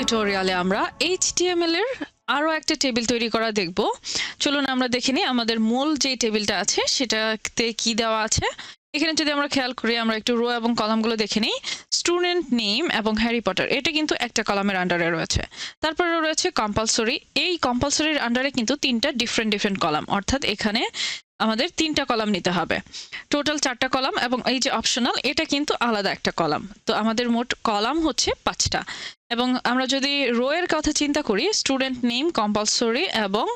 টিউটোরিয়ালে আমরা HTML এর আরো একটা টেবিল তৈরি করা দেখব। চলুন আমরা দেখে নিই আমাদের মূল যে টেবিলটা আছে সেটাতে কি দেওয়া আছে। এখানে যদি আমরা খেয়াল করি আমরা একটু রো এবং কলামগুলো দেখে নিই। স্টুডেন্ট নেম এবং হ্যারি পটার এটা কিন্তু একটা কলামের আন্ডারে রয়েছে। তারপরে রয়েছে কম্পালসরি। এই কম্পালসরির আন্ডারে কিন্তু তিনটা ডিফারেন্ট কলাম, অর্থাৎ এখানে আমাদের তিনটা কলাম নিতে হবে। টোটাল 4টা কলাম এবং এই যে অপশনাল এটা কিন্তু আলাদা একটা কলাম। তো আমাদের মোট কলাম হচ্ছে 5টা। এবং আমরা যদি রো এর কথা চিন্তা করি, স্টুডেন্ট নেম, কম্পালসরি এবং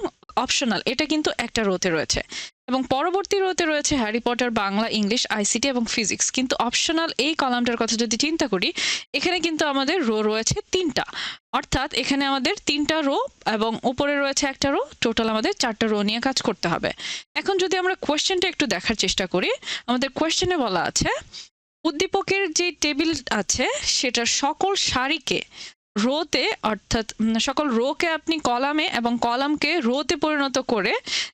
অপশনাল এটা কিন্তু একটা রোতে রয়েছে। এবং পরবর্তী রোতে রয়েছে Harry Potter, Bangla, English, ICT এবং ফিজিক্স। কিন্তু অপশনাল এই কলামটার কথা যদি চিন্তা করি, এখানে কিন্তু আমাদের রো রয়েছে 3টা, অর্থাৎ এখানে আমাদের 3টা রো এবং উপরে রয়েছে একটা রো, টোটাল আমাদের 4টা রো নিয়ে কাজ করতে হবে। এখন যদি আমরা কোয়েশ্চেনটা একটু দেখার চেষ্টা করি, আমাদের কোয়েশ্চেনে বলা আছে উদ্দীপকের যে টেবিল আছে সেটার সকল সারিকে রোতে, অর্থাৎ সকল রোকে আপনি কলামে এবং কলামকে রোতে পরিণত করে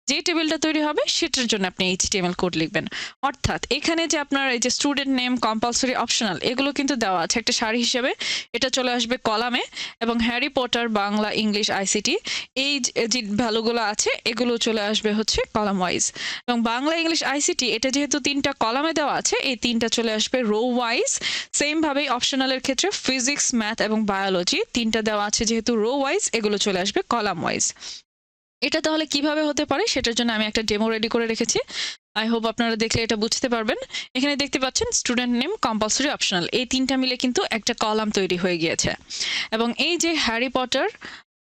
যে টেবিলটা তৈরি হবে সেটার জন্য আপনি HTML কোড লিখবেন। অর্থাৎ এখানে যে আপনার এই যে স্টুডেন্ট নেম, কম্পালসরি, অপশনাল এগুলো কিন্তু দেওয়া আছে একটা সারি হিসেবে, এটা চলে আসবে কলামে। এবং Harry Potter, Bangla, English, ICT এই যে ভ্যালুগুলো আছে এগুলো চলে আসবে হচ্ছে কলাম ওয়াইজ। এবং বাংলা, ইংলিশ, আইসিটি এটা যেহেতু 3টা কলামে দেওয়া আছে, এই 3টা চলে আসবে রো ওয়াইজ। সেম ভাবেই অপশনালের ক্ষেত্রে ফিজিক্স, ম্যাথ এবং বায়োলজি 3টা দেওয়া আছে যেহেতু রো ওয়াইজ, এগুলো চলে আসবে কলাম ওয়াইজ। এটা তাহলে কিভাবে হতে পারে সেটার জন্য আমি একটা ডেমো রেডি করে রেখেছি। আই হোপ আপনারা দেখলে এটা বুঝতে পারবেন। এখানে দেখতে পাচ্ছেন স্টুডেন্ট নেম, কম্পালসরি, অপশনাল এই 3টা মিলে কিন্তু একটা কলাম তৈরি হয়ে গিয়েছে। এবং এই যে Harry Potter,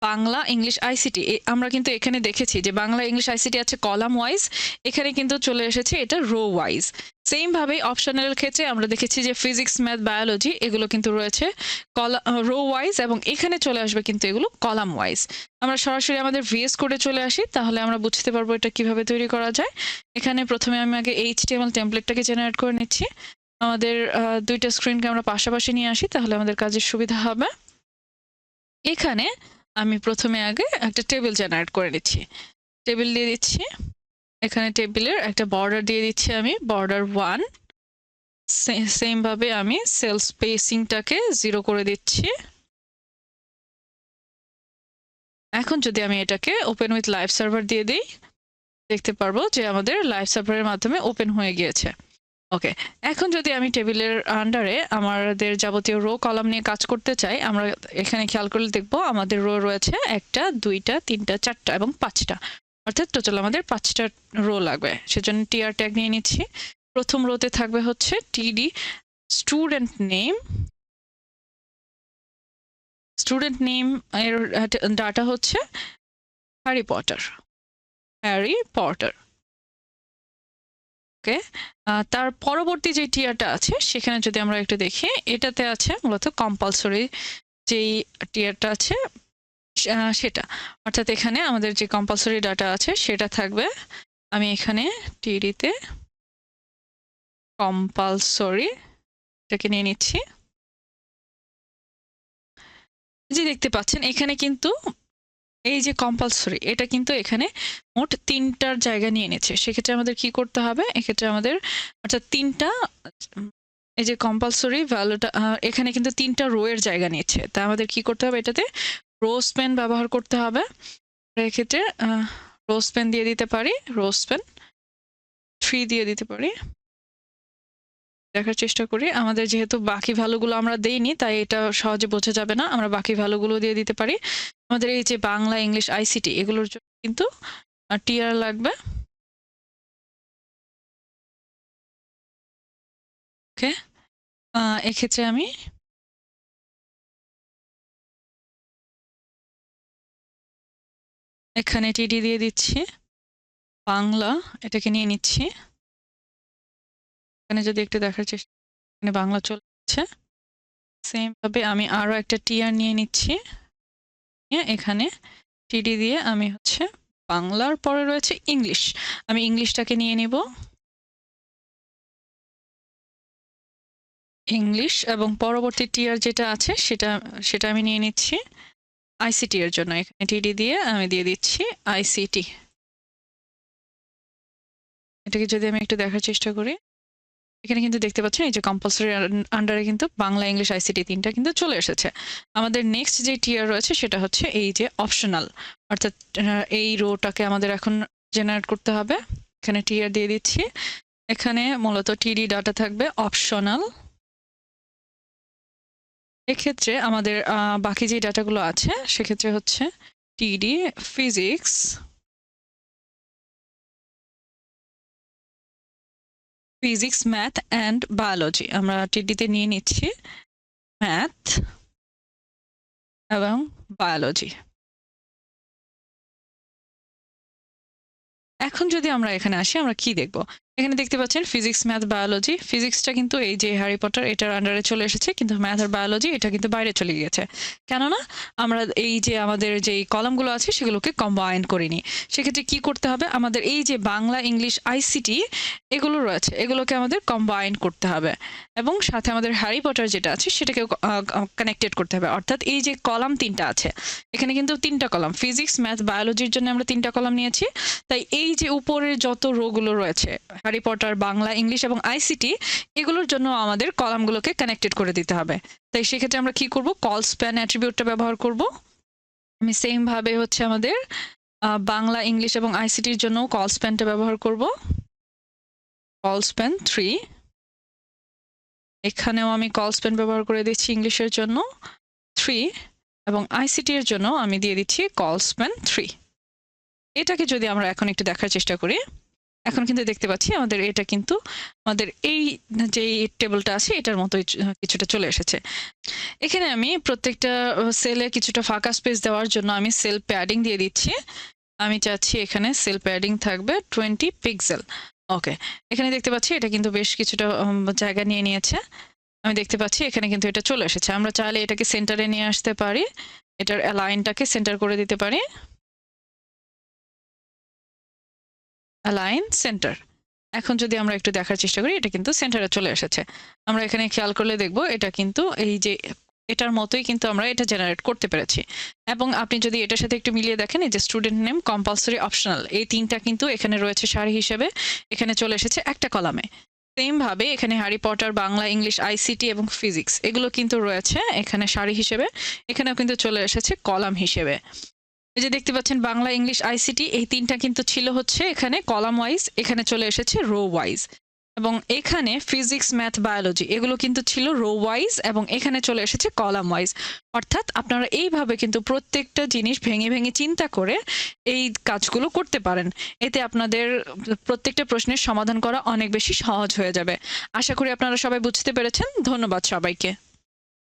Bangla, English, ICT আমরা কিন্তু এখানে দেখেছি যে বাংলা, ইংলিশ, আইসিটি আছে কলাম ওয়াইজ, এখানে কিন্তু চলে এসেছে এটা রো ওয়াইজ। সেম ভাবে অপশনালের ক্ষেত্রে আমরা দেখেছি যে ফিজিক্স, ম্যাথ, বায়োলজি এগুলো কিন্তু রয়েছে রো ওয়াইজ এবং এখানে চলে আসবে কিন্তু এগুলো কলাম ওয়াইজ। আমরা সরাসরি আমাদের VS কোডে চলে আসি, তাহলে আমরা বুঝতে পারবো এটা কিভাবে তৈরি করা যায়। এখানে প্রথমে আমি আগে HTML টেমপ্লেটটাকে জেনারেট করে নিচ্ছি। আমাদের দুইটা স্ক্রিনকে আমরা পাশাপাশি নিয়ে আসি, তাহলে আমাদের কাজের সুবিধা হবে। এখানে আমি প্রথমে আগে একটা টেবিল জেনারেট করে নিচ্ছি। টেবিল দিয়ে দিচ্ছি, এখানে টেবিলের একটা বর্ডার দিয়ে দিচ্ছি আমি, বর্ডার 1। সেম ভাবে আমি সেল স্পেসিংটাকে 0 করে দিচ্ছি। এখন যদি আমি এটাকে ওপেন উইথ লাইভ সার্ভার দিয়ে দিই, দেখতে পারবো যে আমাদের লাইভ সার্ভারের মাধ্যমে ওপেন হয়ে গিয়েছে। ওকে, এখন যদি আমি টেবিলের আন্ডারে আমাদের যাবতীয় রো কলাম নিয়ে কাজ করতে চাই, আমরা এখানে খেয়াল করলে দেখবো আমাদের রো রয়েছে 1টা, 2টা, 3টা, 4টা এবং 5টা, অর্থাৎ টোটাল আমাদের 5টা রো লাগবে। সেজন্য টিআর ট্যাগ নিয়ে নিচ্ছি। প্রথম রোতে থাকবে হচ্ছে টিডি স্টুডেন্ট নেম। স্টুডেন্ট নেম এর ডাটা হচ্ছে হ্যারি পটার, হ্যারি পটার। ওকে, তার পরবর্তী যে টিয়ারটা আছে সেখানে যদি আমরা একটু দেখি, এটাতে আছে মূলত কম্পালসরি যেই টিয়ারটা আছে সেটা, অর্থাৎ এখানে আমাদের যে কম্পালসরি ডাটা আছে সেটা থাকবে। আমি এখানে টিডিতে কম্পালসরি এটাকে নিয়ে নিচ্ছি। যে দেখতে পাচ্ছেন এখানে কিন্তু এই যে কম্পালসরি এটা কিন্তু এখানে মোট 3টার জায়গা নিয়ে নিচ্ছে। সেক্ষেত্রে আমাদের কি করতে হবে, এক্ষেত্রে আমাদের অর্থাৎ 3টা এই যে কম্পালসরি ভ্যালুটা এখানে কিন্তু 3টা রো এর জায়গা নিচ্ছে, তা আমাদের কি করতে হবে, এটাতে রো স্প্যান ব্যবহার করতে হবে। এক্ষেত্রে রো স্প্যান দিয়ে দিতে পারি, রো স্প্যান 3 দিয়ে দিতে পারি। দেখার চেষ্টা করি, আমাদের যেহেতু বাকি ভ্যালুগুলো আমরা দেইনি তাই এটা সহজে বোঝা যাবে না, আমরা বাকি ভ্যালুগুলো দিয়ে দিতে পারি। আমাদের এই যে বাংলা, ইংলিশ, আইসিটি এগুলোর জন্য কিন্তু টিআর লাগবে। ওকে, এক্ষেত্রে আমি এখানে টিডি দিয়ে দিচ্ছি, বাংলা এটাকে নিয়ে নিচ্ছি। এখানে যদি একটু দেখার চেষ্টা, এখানে বাংলা চলে যাচ্ছে। সেম ভাবে আমি আরো একটা টিআর নিয়ে নিচ্ছি, এখানে টিডি দিয়ে আমি হচ্ছে বাংলার পরে রয়েছে ইংলিশ, আমি ইংলিশটাকে নিয়ে নিব, ইংলিশ। এবং পরবর্তী টিআর যেটা আছে সেটা আমি নিয়ে নিচ্ছি আইসিটি এর জন্য, এখানে টিডি দিয়ে আমি দিয়ে দিচ্ছি আইসিটি। এটাকে যদি আমি একটু দেখার চেষ্টা করি, এখানে কিন্তু দেখতে পাচ্ছেন এই যে কম্পালসরি আন্ডারে কিন্তু বাংলা, ইংলিশ, আইসিটি ৩টা কিন্তু চলে এসেছে। আমাদের নেক্সট যে টিয়ার রয়েছে সেটা হচ্ছে এই যে অপশনাল, অর্থাৎ এই রোটাকে আমাদের এখন জেনারেট করতে হবে। এখানে টিয়ার দিয়ে দিচ্ছি। এখানে মূলত টিডি ডাটা থাকবে অপশনাল। এক্ষেত্রে আমাদের বাকি যে ডাটাগুলো আছে সেক্ষেত্রে হচ্ছে টিডি ফিজিক্স, ম্যাথ অ্যান্ড বায়োলজি। আমরা টিডিতে নিয়ে নিচ্ছি ম্যাথ এবং বায়োলজি। এখন যদি আমরা এখানে আসি আমরা কি দেখব? এখানে দেখতে পাচ্ছেন ফিজিক্স, ম্যাথ, বায়োলজি। ফিজিক্সটা কিন্তু এই যে হ্যারি পটার এটার আন্ডারে চলে এসেছে, কিন্তু ম্যাথ আর বায়োলজি এটা কিন্তু বাইরে চলে গিয়েছে। কেননা আমরা এই যে আমাদের যেই কলামগুলো আছে সেগুলোকে কম্বাইন করিনি। সেক্ষেত্রে কি করতে হবে? আমাদের এই যে বাংলা, ইংলিশ, আইসিটি এগুলো রয়েছে এগুলোকে আমাদের কম্বাইন করতে হবে এবং সাথে আমাদের হ্যারি পটার যেটা আছে সেটাকেও কানেক্টেড করতে হবে। অর্থাৎ এই যে কলাম ৩টা আছে এখানে কিন্তু ৩টা কলাম, ফিজিক্স, ম্যাথ, বায়োলজির জন্য আমরা ৩টা কলাম নিয়েছি। তাই এই যে উপরের যত রোগুলো রয়েছে হ্যারি পটার, বাংলা, ইংলিশ এবং আইসিটি এগুলোর জন্য আমাদের কলামগুলোকে কানেক্টেড করে দিতে হবে। তাই সেক্ষেত্রে আমরা কি করব? কল স্প্যান অ্যাট্রিবিউটটা ব্যবহার করব। আমি সেম ভাবে হচ্ছে আমাদের বাংলা, ইংলিশ এবং আইসিটির জন্য কল স্প্যানটা ব্যবহার করব। Call span 3। এখানেও আমি কল স্প্যান ব্যবহার করে দিচ্ছি ইংলিশের জন্য 3 এবং আইসিটি এর জন্য আমি দিয়ে দিচ্ছি কল স্প্যান 3। এটাকে যদি আমরা এখন একটু দেখার চেষ্টা করি, এখন কিন্তু দেখতে পাচ্ছি আমাদের এটা কিন্তু আমাদের এই যে টেবিলটা আছে এটার মতোই কিছুটা চলে এসেছে। এখানে আমি প্রত্যেকটা সেলে কিছুটা ফাঁকা স্পেস দেওয়ার জন্য আমি সেল প্যাডিং দিয়ে দিচ্ছি। আমি চাচ্ছি এখানে সেল প্যাডিং থাকবে 20 পিক্সেল। ওকে, এখানে দেখতে পাচ্ছি এটা কিন্তু বেশ কিছুটা জায়গা নিয়ে নিয়েছে। আমি দেখতে পাচ্ছি এখানে কিন্তু এটা চলে এসেছে। আমরা চাইলে এটাকে সেন্টারে নিয়ে আসতে পারি, এটার অ্যালাইনটাকে সেন্টার করে দিতে পারি। Align centre. এখন যদি আমরা একটু দেখার চেষ্টা করি এটা কিন্তু সেন্টারে চলে এসেছে। আমরা এখানে খেয়াল করলে দেখব এটা কিন্তু এই যে এটার মতোই কিন্তু আমরা এটা জেনারেট করতে পেরেছি। এবং আপনি যদি এটার সাথে একটু মিলিয়ে দেখেন এই যে স্টুডেন্ট নেম, কম্পালসরি, অপশনাল এই ৩টা কিন্তু এখানে রয়েছে সারি হিসেবে, এখানে চলে এসেছে একটা কলামে। সেম ভাবে এখানে Harry Potter, Bangla, English, ICT এবং ফিজিক্স এগুলো কিন্তু রয়েছে এখানে সারি হিসেবে, এখানেও কিন্তু চলে এসেছে কলাম হিসেবে। এই যে দেখতে পাচ্ছেন বাংলা, ইংলিশ, আইসিটি এই ৩টা কিন্তু ছিল হচ্ছে এখানে কলাম ওয়াইজ, এখানে চলে এসেছে রো ওয়াইজ। এবং এখানে ফিজিক্স, ম্যাথ, বায়োলজি এগুলো কিন্তু ছিল রো ওয়াইজ এবং এখানে চলে এসেছে কলাম ওয়াইজ। অর্থাৎ আপনারা এইভাবে কিন্তু প্রত্যেকটা জিনিস ভেঙে ভেঙে চিন্তা করে এই কাজগুলো করতে পারেন। এতে আপনাদের প্রত্যেকটা প্রশ্নের সমাধান করা অনেক বেশি সহজ হয়ে যাবে। আশা করি আপনারা সবাই বুঝতে পেরেছেন। ধন্যবাদ সবাইকে।